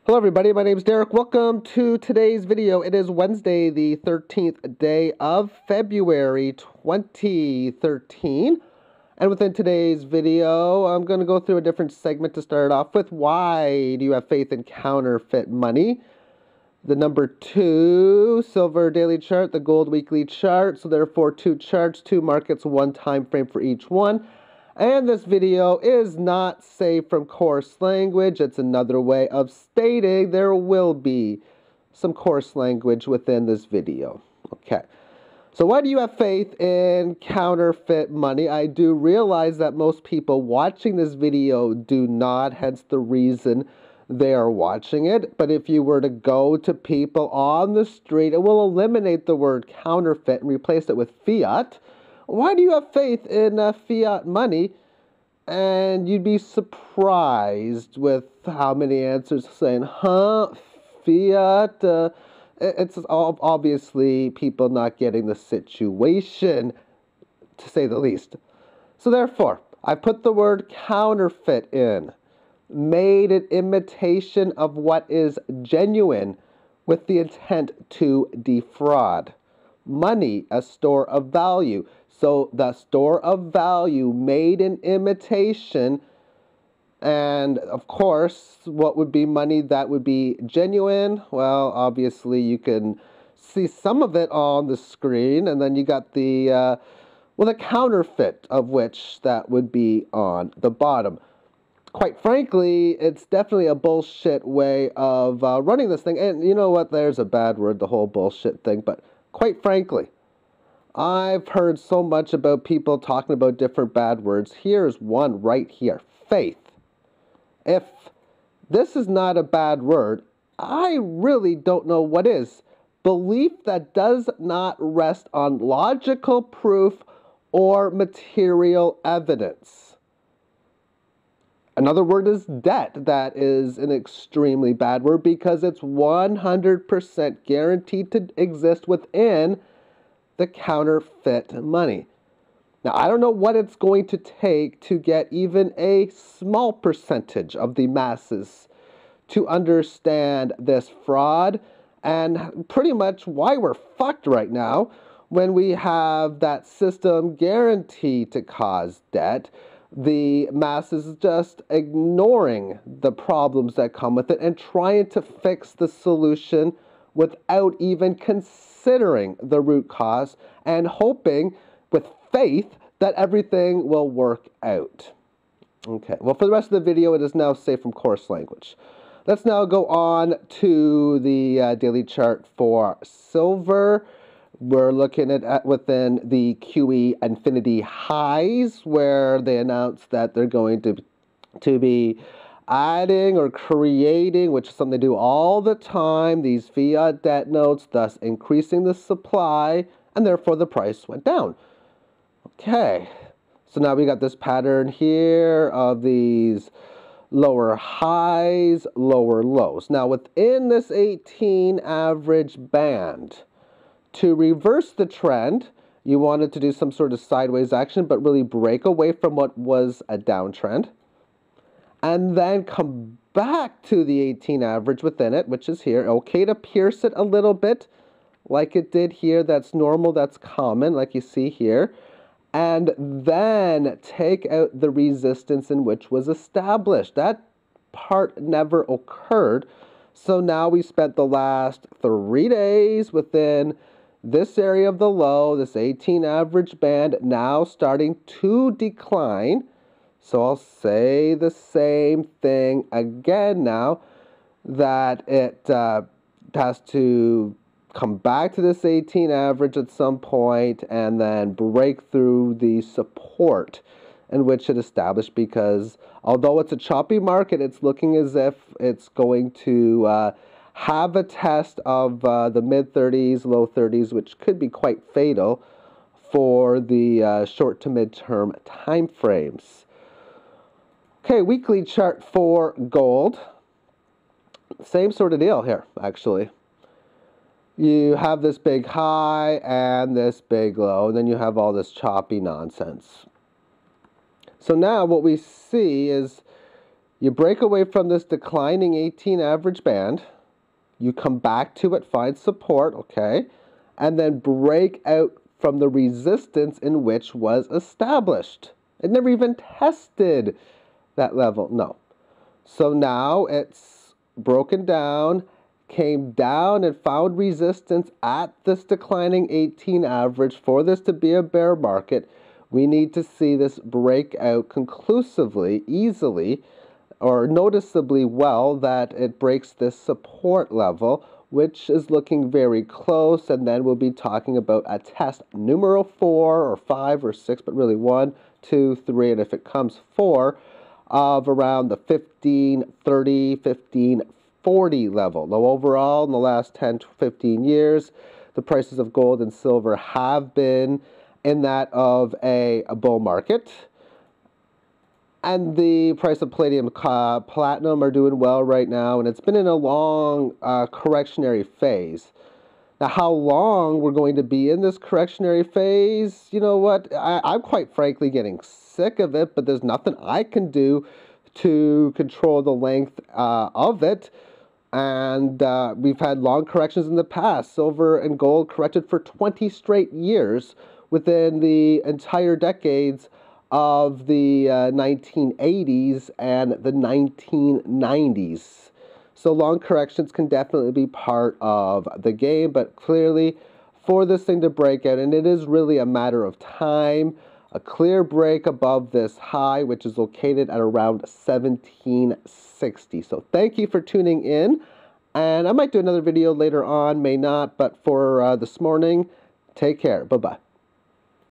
Hello everybody, my name is Derek. Welcome to today's video. It is Wednesday, the 13th day of February 2013. And within today's video, I'm going to go through a different segment to start off with. Why do you have faith in counterfeit money? The number 2 silver daily chart, the gold weekly chart. So therefore 2 charts, 2 markets, 1 time frame for each one. And this video is not safe from coarse language. It's another way of stating there will be some coarse language within this video. Okay. So why do you have faith in counterfeit money? I do realize that most people watching this video do not, hence the reason they are watching it. But if you were to go to people on the street, it will eliminate the word counterfeit and replace it with fiat. Why do you have faith in fiat money? And you'd be surprised with how many answers saying, fiat. It's obviously people not getting the situation, to say the least. So therefore, I put the word counterfeit in. Made an imitation of what is genuine with the intent to defraud. Money, a store of value. So the store of value made an imitation, and of course, what would be money that would be genuine? Well, obviously you can see some of it on the screen, and then you got the counterfeit of which that would be on the bottom. Quite frankly, it's definitely a bullshit way of running this thing. And you know what? There's a bad word, the whole bullshit thing, but quite frankly, I've heard so much about people talking about different bad words. Here's one right here. Faith. If this is not a bad word, I really don't know what is. Belief that does not rest on logical proof or material evidence. Another word is debt. That is an extremely bad word because it's 100% guaranteed to exist within the counterfeit money. Now, I don't know what it's going to take to get even a small percentage of the masses to understand this fraud and pretty much why we're fucked right now when we have that system guaranteed to cause debt. The masses just ignoring the problems that come with it and trying to fix the solution without even considering the root cause and hoping with faith that everything will work out. Okay, well, for the rest of the video, it is now safe from coarse language. Let's now go on to the daily chart for silver. We're looking at within the QE infinity highs, where they announced that they're going to be adding or creating, which is something they do all the time, these fiat debt notes, thus increasing the supply, and therefore the price went down. Okay, so now we got this pattern here of these lower highs, lower lows. Now within this 18 average band, to reverse the trend, you wanted to do some sort of sideways action, but really break away from what was a downtrend, and then come back to the 18 average within it, which is here. Okay to pierce it a little bit, like it did here. That's normal, that's common, like you see here. And then take out the resistance in which was established. That part never occurred. So now we spent the last 3 days within this area of the low, this 18 average band, now starting to decline. So I'll say the same thing again now, that it has to come back to this 18 average at some point and then break through the support in which it established, because although it's a choppy market, it's looking as if it's going to have a test of the mid-30s, low 30s, which could be quite fatal for the short to mid-term time frames. Okay, weekly chart for gold. Same sort of deal here, actually. You have this big high and this big low, and then you have all this choppy nonsense. So now what we see is You break away from this declining 18 average band, you come back to it, find support, okay, and then break out from the resistance in which was established. It never even tested that level, no. So now it's broken down, came down and found resistance at this declining 18 average. For this to be a bear market, we need to see this break out conclusively, easily, or noticeably well, that it breaks this support level, which is looking very close, and then we'll be talking about a test numero 4 or 5 or 6, but really 1, 2, 3, and if it comes 4, of around the 1530, 1540 level. Now overall, in the last 10 to 15 years, the prices of gold and silver have been in that of a bull market. And the price of palladium, platinum are doing well right now, and it's been in a long correctionary phase. Now, how long we're going to be in this correctionary phase, you know what? I'm quite frankly getting sick of it, but there's nothing I can do to control the length of it. And we've had long corrections in the past. Silver and gold corrected for 20 straight years within the entire decades of the 1980s and the 1990s. So long corrections can definitely be part of the game, but clearly for this thing to break out, and it is really a matter of time, a clear break above this high, which is located at around 1760. So thank you for tuning in, and I might do another video later on, may not, but for this morning, take care. Bye-bye.